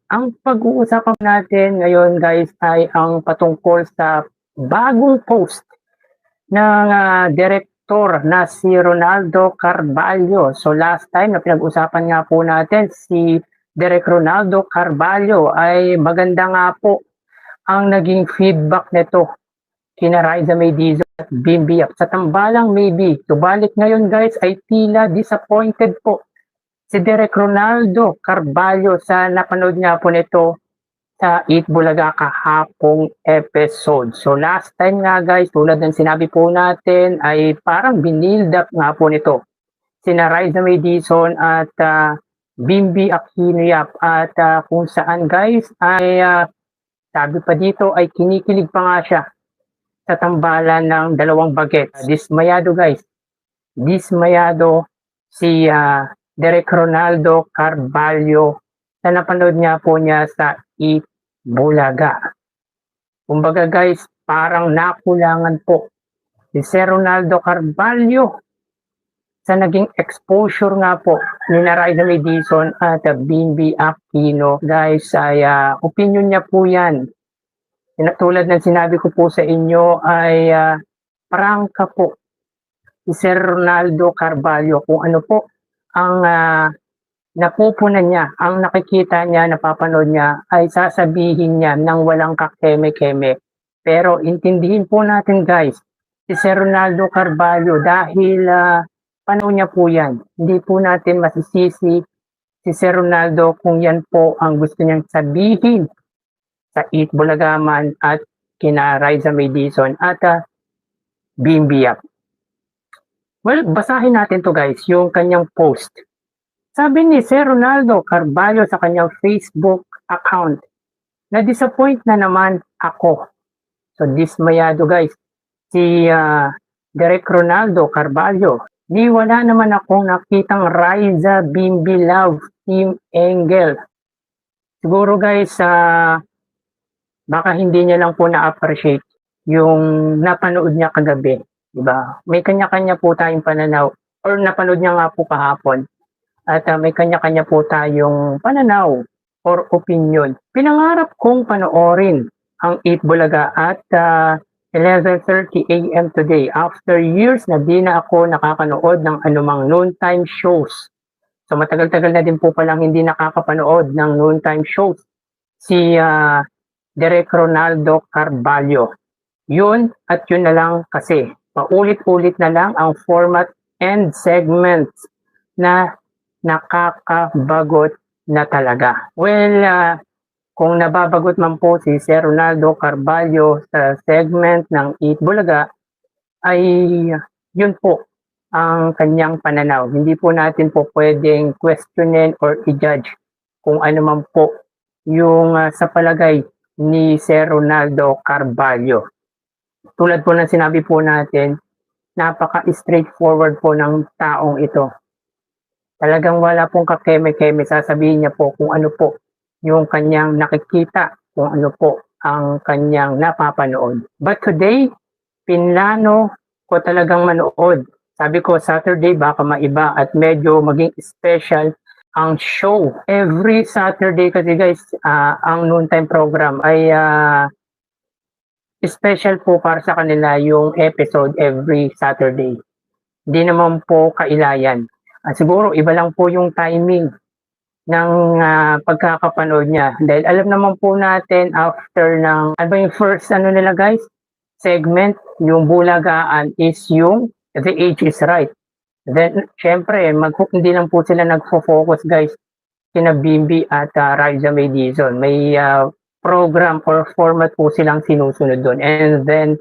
Ang pag-uusapan natin ngayon guys ay ang patungkol sa bagong post ng direktor na si Ronaldo Carvalho. So last time na pinag-usapan nga po natin si Direk Ronaldo Carvalho ay maganda nga po ang naging feedback nito kina Raisa May Dizon at Bimbiak. Sa tambalang maybe, tubalik ngayon guys ay tila disappointed po si Direk Ronaldo Carvalho sa napanood niya po nito sa Eat Bulaga kahapong episode. So last time nga guys, tulad ng sinabi po natin ay parang binild up nga po nito sina Raisa May Dizon at Bimbi Aquino Yap at kung saan guys ay sabi pa dito ay kinikilig pa nga siya sa tambalan ng dalawang baget. Dismayado guys, dismayado si Direk Ronaldo Carvalho na napanood niya po niya sa Eat Bulaga. Kumbaga guys, parang nakulangan po si Sir Ronaldo Carvalho sa naging exposure nga po ni Raisa May Dizon at Bimbi Aquino. Guys, ay opinion niya po yan. Tulad ng sinabi ko po sa inyo ay prangka po si Sir Ronaldo Carvalho kung ano po ang napupunan niya, ang nakikita niya, napapanood niya ay sasabihin niya ng walang kakeme-keme. Pero intindihin po natin guys, si Sir Ronaldo Carvalho dahil panahon niya po yan. Hindi po natin masisisi si Sir Ronaldo kung yan po ang gusto niyang sabihin sa Eat Bulagaman at kina Raisa May Dizon at Bimbiak. Well, basahin natin to guys, yung kanyang post. Sabi ni Sir Ronaldo Carvalho sa kanyang Facebook account, na-disappoint na naman ako. So dismayado guys, si Direk Ronaldo Carvalho, di wala naman akong nakitang Raisa Bimbi Love Team Angel. Siguro guys, baka hindi niya lang po na-appreciate yung napanood niya kagabi. Diba? May kanya-kanya po tayong pananaw or napanood niya nga po kahapon. At may kanya-kanya po tayong pananaw or opinion. Pinangarap kong panoorin ang Eat Bulaga at 11:30 AM today after years na di na ako nakakanood ng anumang noontime shows. So matagal-tagal na din po palang hindi nakakapanood ng noontime shows si Direk Ronaldo Carvalho. Yun at yun na lang kasi paulit-ulit na lang ang format and segments na nakakabagot na talaga. Well, kung nababagot man po si Sir Ronaldo Carvalho sa segment ng Eat Bulaga, ay yun po ang kanyang pananaw. Hindi po natin po pwedeng questionin or i-judge kung ano man po yung sa palagay ni Sir Ronaldo Carvalho. Tulad po ng sinabi po natin, napaka-straightforward po ng taong ito. Talagang wala pong kakeme-keme, sasabihin niya po kung ano po yung kanyang nakikita, kung ano po ang kanyang napapanood. But today, pinlano ko talagang manood. Sabi ko, Saturday baka maiba at medyo maging special ang show. Every Saturday kasi guys, ang noontime program ay special po para sa kanila yung episode every Saturday. Hindi naman po kailayan. Siguro iba lang po yung timing ng pagkakapanood niya. Dahil alam naman po natin after ng, ano ba yung first nila guys? Segment, yung bulagaan is yung The Age is Right. Then, syempre, hindi lang po sila nagfo-focus guys kina Bimbi at Raisa May Dizon. May program or format po silang sinusunod doon. And then,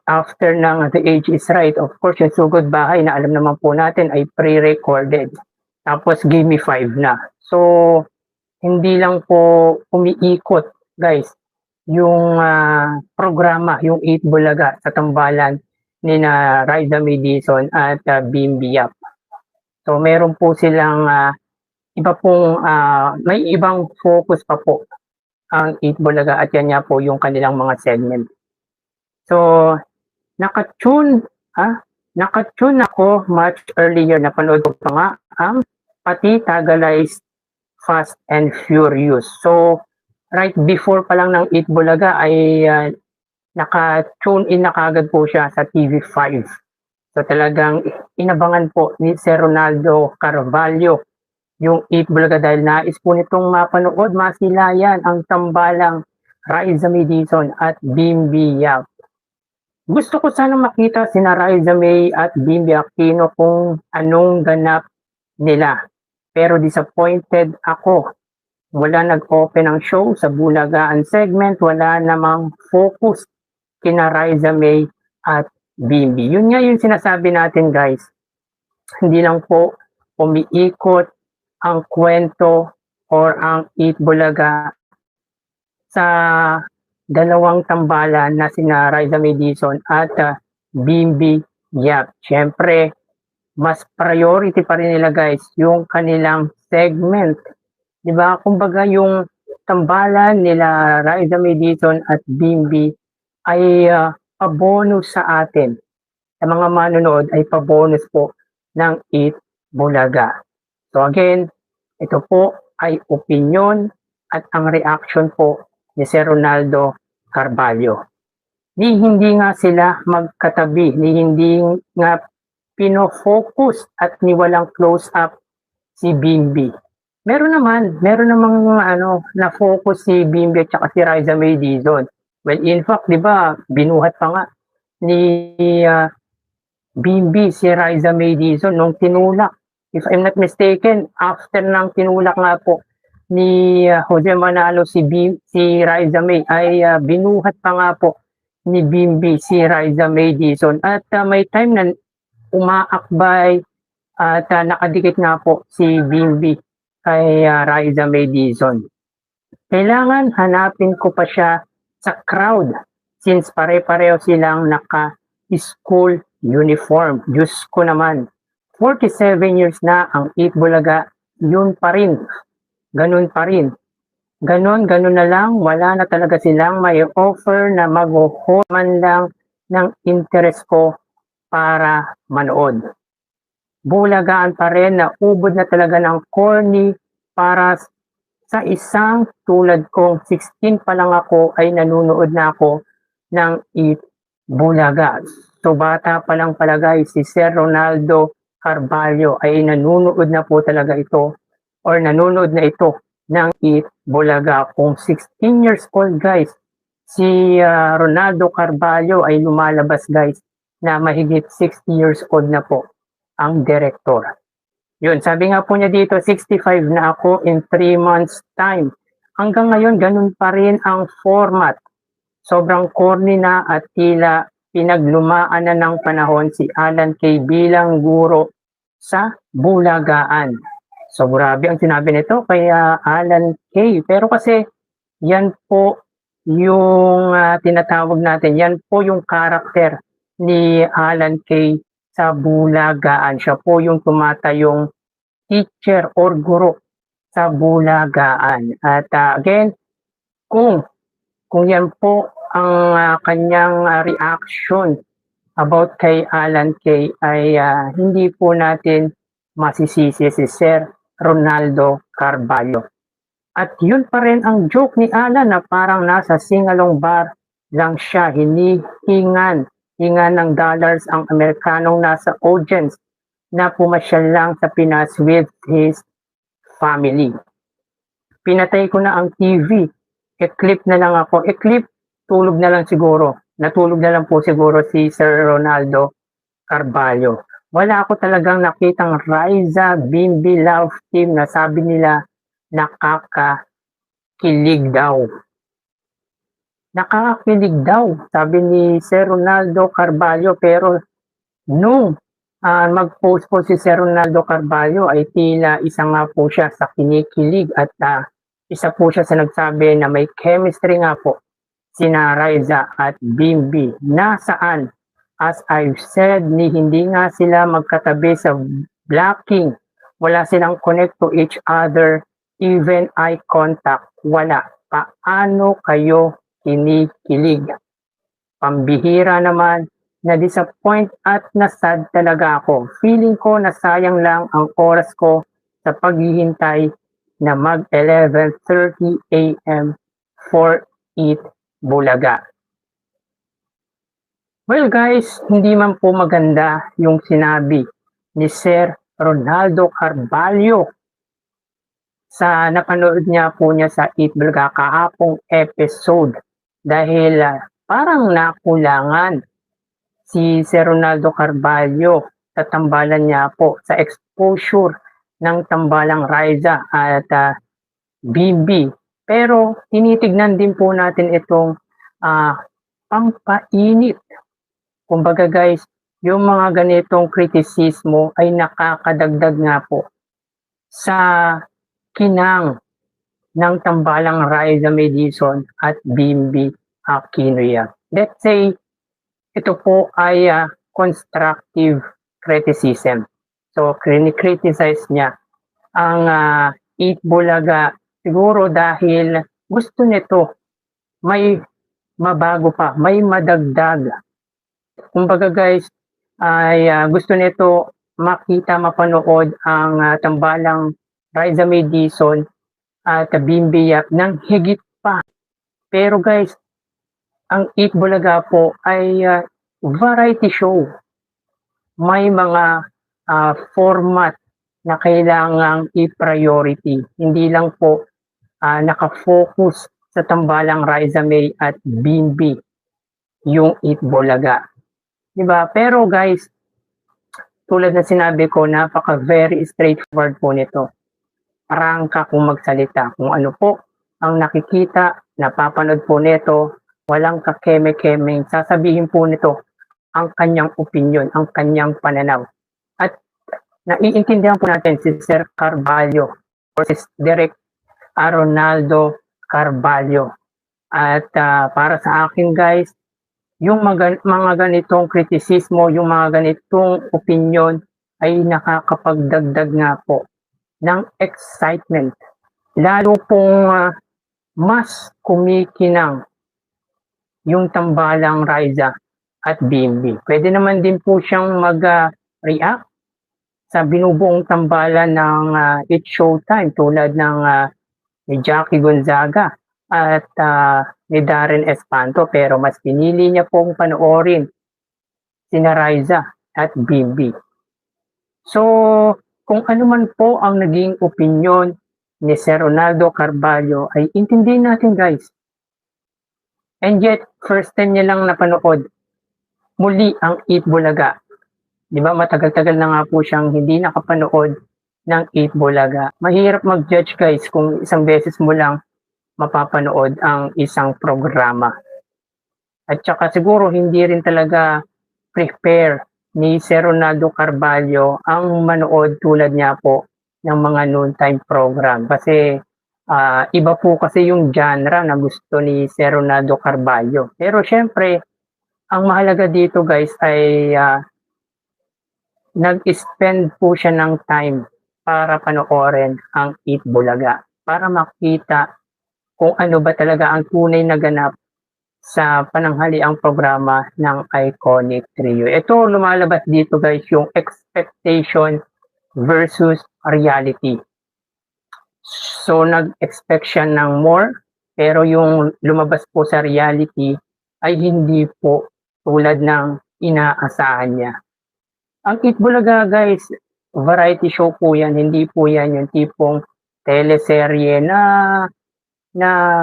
after ng The Age is Right, of course, yung Sugod Bahay na alam naman po natin ay pre-recorded. Tapos, Give Me 5 na. So, hindi lang po umiikot, guys, yung programa, yung 8 Bulaga sa tambalan ni na Raisa May Dizon at Bimbi Yap. So, meron po silang iba pong, may ibang focus pa po ang 8 Bulaga at yan nga po yung kanilang mga segment. So, nakatune ako much earlier, napanood ko pa nga ang Pati Tagalay's Fast and Furious. So, right before pa lang ng Eat Bulaga ay naka-tune in na kagad po siya sa TV5. So talagang inabangan po ni Sir Ronaldo Carvalho yung Eat Bulaga dahil nais po nitong mapanood, masilayan ang tambalang Raisa May Dizon at Bimby Yap. Gusto ko sana makita sina Raisa May at Bimby Aquino kung anong ganap nila. Pero disappointed ako. Wala nag-open ang show sa Bulagaan segment, wala namang focus kina Raisa May at Bimby. Yun nga yung sinasabi natin guys. Hindi lang po umiikot ang kwento or ang Eat Bulaga sa dalawang tambalan na sina Raisa May Dizon at Bimby Yap. Siyempre, mas priority pa rin nila guys yung kanilang segment. Diba? Kumbaga yung tambalan nila Raisa May Dizon at Bimby ay pabonus sa atin. Sa mga manonood ay pabonus po ng Eat Bulaga. So again, ito po ay opinion at ang reaction po ni Sir Ronaldo Carvalho. Hindi nga sila magkatabi, hindi nga pinofocus at ni walang close-up si Bimby. Meron namang na-focus si Bimby at saka si Raisa May Dizon. Well, in fact, di ba, binuhat pa nga ni Bimby si Raisa May Dizon nung tinulak. If I'm not mistaken, after ng tinulak nga po ni Jose Manalo si Raisa May ay binuhat pa nga po ni Bimby si Raisa May Dizon. At may time na umaakbay at nakadikit nga po si Bimby kay Raisa May Dizon. Kailangan hanapin ko pa siya sa crowd since pare-pareho silang naka-school uniform. Diyos ko naman, 47 years na ang Eat Bulaga, yun pa rin. Ganun pa rin. Ganun na lang, wala na talaga silang may offer na mag-hold man lang ng interest ko para manood. Bulagaan pa rin na ubod na talaga ng corny para sa isang tulad kong 16 pa lang ako ay nanunood na ako ng Eat Bulaga. So bata pa lang pala guys, si Sir Ronaldo Carvalho ay nanunood na po talaga ito or nanunood na ito ng Eat Bulaga. Kung 16 years old guys, si Ronaldo Carvalho ay lumalabas guys na mahigit 60 years old na po ang director. Yun, sabi nga po niya dito, 65 na ako in 3 months time. Hanggang ngayon, ganun pa rin ang format. Sobrang corny na at tila pinaglumaan na ng panahon si Alan Kay bilang guro sa Bulagaan. So grabe ang sinabi nito kay Alan Kay. Pero kasi yan po yung tinatawag natin, yan po yung karakter ni Alan Kay sa Bulagaan. Siya po yung tumatayong teacher or guro sa Bulagaan. At again, kung yan po ang kanyang reaction about kay Alan Kay ay hindi po natin masisisi si Sir Ronaldo Carvalho. At yun pa rin ang joke ni Alan na parang nasa singalong bar lang siya, hinihingan ng dollars ang Amerikanong nasa audience na pumasyal lang sa Pinas with his family. Pinatay ko na ang TV. E-clip na lang ako. E-clip, tulog na lang siguro. Natulog na lang po siguro si Sir Ronaldo Carvalho. Wala ako talagang nakitang Raisa Bimby Love Team na sabi nila nakakakilig daw. Nakakakilig daw, sabi ni Sir Ronaldo Carvalho. Pero nung mag-post po si Sir Ronaldo Carvalho ay tila isa nga po siya sa kinikilig at isa po siya sa nagsabi na may chemistry nga po sina Raisa at Bimby. Nasaan? As I've said, hindi nga sila magkatabi sa blocking. Wala silang connect to each other, even eye contact. Wala. Paano kayo kinikilig? Pambihira naman. Na-disappoint at nasad talaga ako. Feeling ko na sayang lang ang oras ko sa paghihintay na mag 11:30 AM for Eat Bulaga. Well guys, hindi man po maganda yung sinabi ni Sir Ronaldo Carvalho sa napanood po niya sa Eat Bulaga kahapong episode dahil parang nakulangan si Sir Ronaldo Carvalho sa tambalan niya po sa exposure ng tambalang Raisa at BB. Pero tinitignan din po natin itong pampainit. Kumbaga guys, yung mga ganitong kritisismo ay nakakadagdag nga po sa kinang ng tambalang Raisa Madison at Bimby Aquinoya. Let's say, ito po ay constructive criticism. So, criticize niya ang Eat Bulaga siguro dahil gusto nito may mabago pa, may madagdag. Kumbaga guys, ay gusto nito makita, mapanood ang tambalang Raisa Madison at Bimby ng higit pa. Pero guys, ang Eat Bulaga po ay variety show. May mga format na kailangang i-priority. Hindi lang po nakafocus sa tambalang Raisa May at Bimby yung Eat Bulaga. Diba? Pero guys, tulad na sinabi ko, napaka very straightforward po nito. Prangka kung magsalita. Kung ano po ang nakikita, napapanood po nito, walang kakeme-kemeng, sasabihin po nito ang kanyang opinion, ang kanyang pananaw. At naiintindihan po natin si Sir Carvalho or si Direk Ronaldo Carvalho. At para sa akin guys, yung mga ganitong kritisismo, yung mga ganitong opinion ay nakakapagdagdag nga po ng excitement. Lalo pong mas kumikinang yung tambalang Raisa at Bimby. Pwede naman din po siyang mag-react sa binubuong tambalan ng It's Showtime tulad ng ni Jackie Gonzaga at ni Darren Espanto, pero mas pinili niya pong panoorin sina Raisa at Bimby. So, kung ano man po ang naging opinion ni Sir Ronaldo Carvalho ay intindihin natin guys. And yet, first time niya lang napanood muli ang Eat Bulaga. Di ba matagal-tagal na nga po siyang hindi nakapanood ng Eat Bulaga. Mahirap mag-judge guys kung isang beses mo lang mapapanood ang isang programa. At saka siguro hindi rin talaga prepare ni Sir Ronaldo Carvalho ang manood tulad niya po ng mga noontime program. Kasi iba po kasi yung genre na gusto ni Sir Ronaldo Carvalho. Pero syempre, ang mahalaga dito guys ay nag-spend po siya ng time para panoorin ang Eat Bulaga. Para makita kung ano ba talaga ang tunay na ganap sa pananghaliang programa ng Iconic Trio. Ito lumalabas dito guys yung expectation versus reality. So nag-expect siya ng more, pero yung lumabas po sa reality ay hindi po tulad ng inaasahan niya. Ang Eat Bulaga guys, variety show po yan, hindi po yan yung tipong teleserye na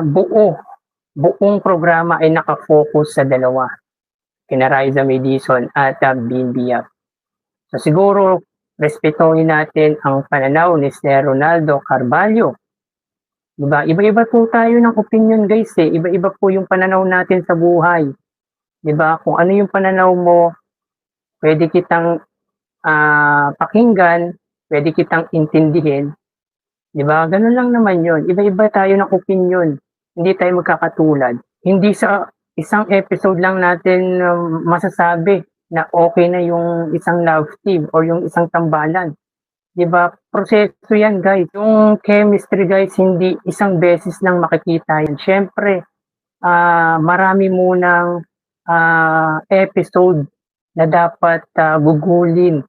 buong programa ay nakafocus sa dalawa, kina Raisa Madison at Bimby. So siguro respetuhin natin ang pananaw ni Sir Ronaldo Carvalho. Diba? Iba-iba po tayo ng opinion guys eh. Iba-iba po yung pananaw natin sa buhay. Diba? Kung ano yung pananaw mo, pwede kitang pakinggan, pwede kitang intindihin. Diba? Ganun lang naman yun. Iba-iba tayo ng opinion. Hindi tayo magkakatulad. Hindi sa isang episode lang natin masasabi na okay na yung isang love team or yung isang tambalan. Diba? Proseso yan guys. Yung chemistry guys, hindi isang beses lang makikita yan. Siyempre, marami munang episode na dapat gugulin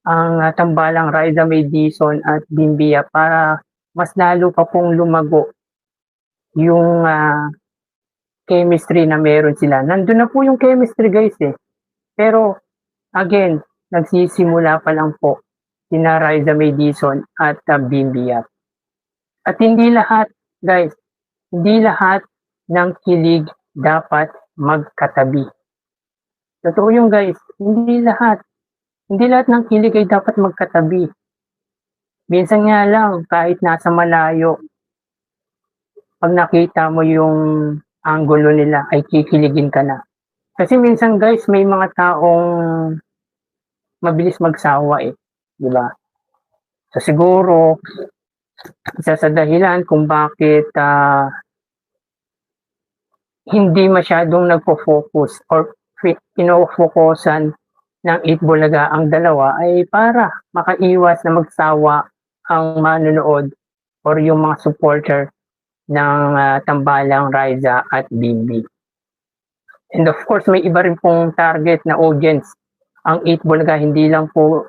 ang tambalang Raisa Madison at Bimby para mas lalo pa pong lumago yung chemistry na meron sila. Nandun na po yung chemistry guys eh. Pero again, nagsisimula pa lang po sina Riza May Dizon at Bimbi Yap. At hindi lahat guys, hindi lahat ng kilig dapat magkatabi. Totoo yung guys, hindi lahat ng kilig ay dapat magkatabi. Minsan nga lang, kahit nasa malayo, pag nakita mo yung angulo nila, ay kikiligin ka na. Kasi minsan guys, may mga taong mabilis magsawa eh. Di ba? So siguro, isa sa dahilan kung bakit hindi masyadong nagpo-focus or pino-focusan ng Itbulaga ang dalawa ay para makaiwas na magsawa ang manonood or yung mga supporter ng tambalang Riza at Bimbi. And of course, may iba rin pong target na audience ang Itbulaga, hindi lang po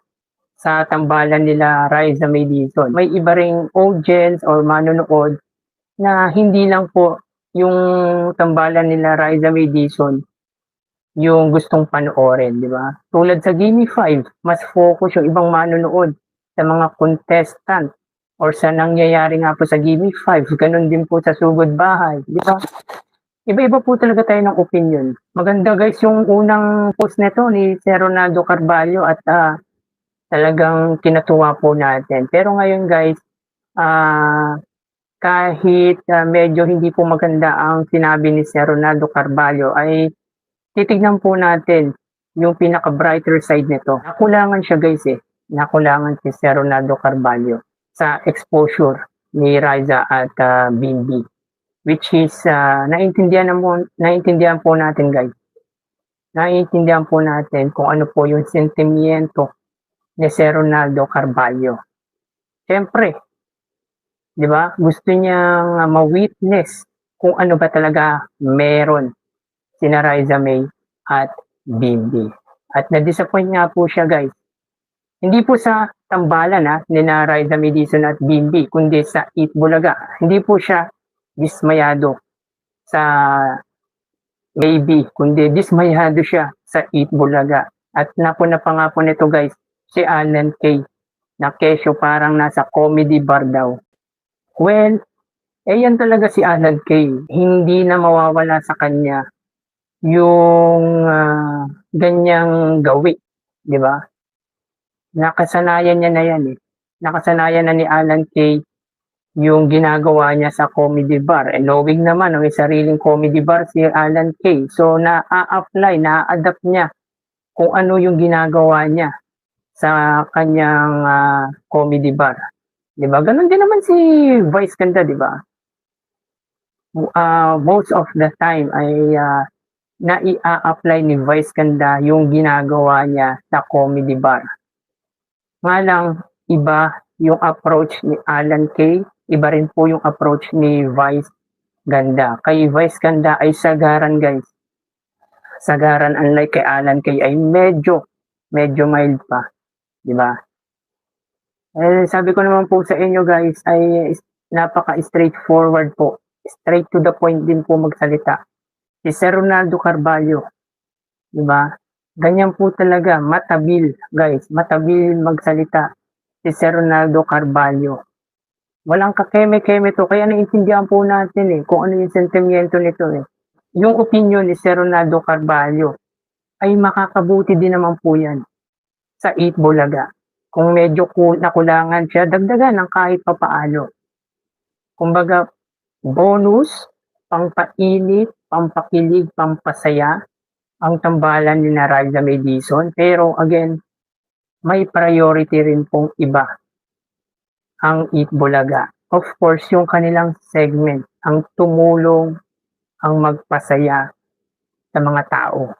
sa tambalan nila Riza May Dizon. May iba ring audience or manonood na hindi lang po yung tambalan nila Riza May Dizon yung gustong panoorin, di ba? Tulad sa Gimme 5, mas focus yung ibang manonood sa mga contestant or sa nangyayari nga po sa Gimme 5. Ganun din po sa Sugod Bahay, di ba? Iba-iba po talaga tayo ng opinion. Maganda guys yung unang post nito ni Sir Ronaldo Carvalho at talagang kinatuwa po natin. Pero ngayon guys, kahit medyo hindi po maganda ang sinabi ni Sir Ronaldo Carvalho ay titignan po natin yung pinaka-brighter side nito. Nakulangan siya guys eh. Nakulangan si Sir Ronaldo Carvalho sa exposure ni Riza at Bimbi. Which is, naintindihan po natin guys. Naintindihan po natin kung ano po yung sentimiento ni Sir Ronaldo Carvalho. Siyempre, di ba? Gusto niyang ma-witness kung ano ba talaga meron sina Riza May at Bimbi. At na-disappoint nga po siya guys. Hindi po sa tambalan ni na Riza May Dizon at Bimbi, kundi sa Itbulaga. Hindi po siya dismayado sa maybe, kundi dismayado siya sa Itbulaga. At napuna pa nga po nito guys, si Alan Kay, na kesyo parang nasa comedy bar daw. Well, yan talaga si Alan Kay. Hindi na mawawala sa kanya yung ganyang gawi, di ba? Nakasanayan niya na yan eh. Nakasanayan na ni Alan Kay yung ginagawa niya sa comedy bar. And knowing naman, may sariling comedy bar si Alan Kay. So, na-apply, na-adapt niya kung ano yung ginagawa niya sa kanyang comedy bar. Di ba? Ganon din naman si Vice Ganda, di ba? Most of the time ay na-i-apply ni Vice Ganda yung ginagawa niya sa comedy bar. Nga lang, iba yung approach ni Alan Kay, iba rin po yung approach ni Vice Ganda. Kay Vice Ganda ay sagaran guys. Sagaran, unlike kay Alan Kay ay medyo mild pa. Di ba? Sabi ko naman po sa inyo guys ay napaka-straightforward po. Straight to the point din po magsalita. Si Sir Ronaldo Carvalho, di ba? Ganyan po talaga, matabil, guys. Matabil magsalita si Sir Ronaldo Carvalho. Walang kakeme-keme to, kaya naiintindihan po natin eh, kung ano yung sentimiento nito eh. Yung opinion ni Sir Ronaldo Carvalho ay makakabuti din naman po yan sa Itbulaga. Kung medyo nakulangan siya, dagdagan ng kahit papaano. Kumbaga, bonus, pangpainit, pampakilig, pampasaya ang tambalan ni na Riza May Dizon. Pero again, may priority rin pong iba ang Itbulaga. Of course, yung kanilang segment, ang tumulong, ang magpasaya sa mga tao.